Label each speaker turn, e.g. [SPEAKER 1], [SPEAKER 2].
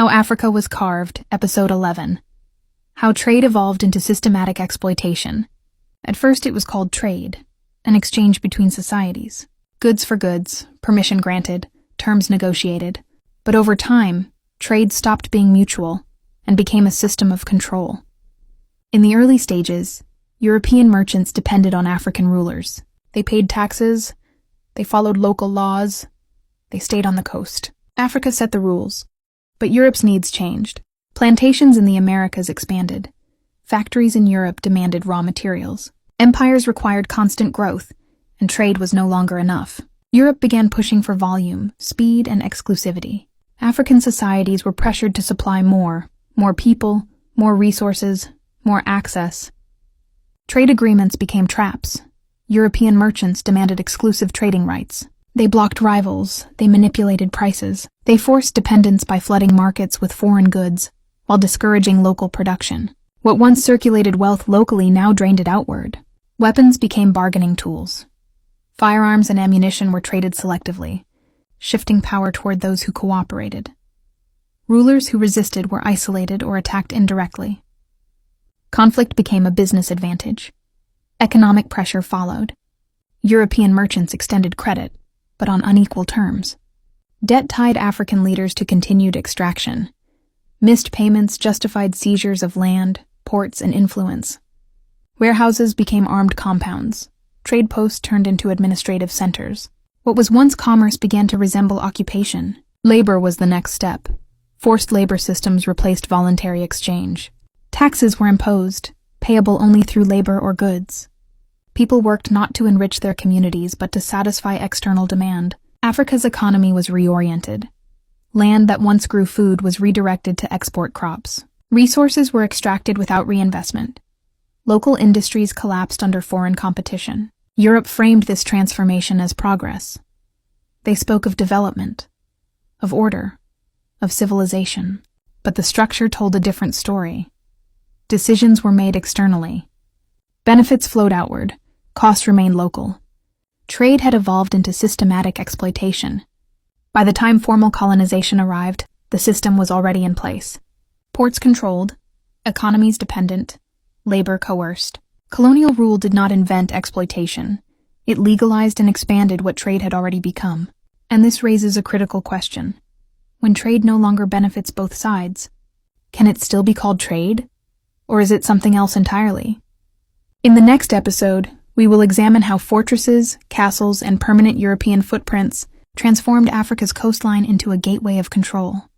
[SPEAKER 1] How Africa Was Carved, Episode 11. How Trade Evolved into Systematic Exploitation. At first it was called trade, an exchange between societies. Goods for goods, permission granted, terms negotiated. But over time, trade stopped being mutual and became a system of control. In the early stages, European merchants depended on African rulers. They paid taxes, they followed local laws, they stayed on the coast. Africa set the rules, but Europe's needs changed. Plantations in the Americas expanded. Factories in Europe demanded raw materials. Empires required constant growth, and trade was no longer enough. Europe began pushing for volume, speed, and exclusivity. African societies were pressured to supply more people, more resources, more access. Trade agreements became traps. European merchants demanded exclusive trading rights. They blocked rivals, they manipulated prices, they forced dependence by flooding markets with foreign goods, while discouraging local production. What once circulated wealth locally now drained it outward. Weapons became bargaining tools. Firearms and ammunition were traded selectively, shifting power toward those who cooperated. Rulers who resisted were isolated or attacked indirectly. Conflict became a business advantage. Economic pressure followed. European merchants extended credit, but on unequal terms. Debt tied African leaders to continued extraction. Missed payments justified seizures of land, ports, and influence. Warehouses became armed compounds. Trade posts turned into administrative centers. What was once commerce began to resemble occupation. Labor was the next step. Forced labor systems replaced voluntary exchange. Taxes were imposed, payable only through labor or goods. People worked not to enrich their communities but to satisfy external demand. Africa's economy was reoriented. Land that once grew food was redirected to export crops. Resources were extracted without reinvestment. Local industries collapsed under foreign competition. Europe framed this transformation as progress. They spoke of development, of order, of civilization. But the structure told a different story. Decisions were made externally. Benefits flowed outward. Costs remained local. Trade had evolved into systematic exploitation. By the time formal colonization arrived, the system was already in place. Ports controlled, economies dependent, labor coerced. Colonial rule did not invent exploitation. It legalized and expanded what trade had already become. And this raises a critical question. When trade no longer benefits both sides, can it still be called trade? Or is it something else entirely? In the next episode, we will examine how fortresses, castles, and permanent European footprints transformed Africa's coastline into a gateway of control.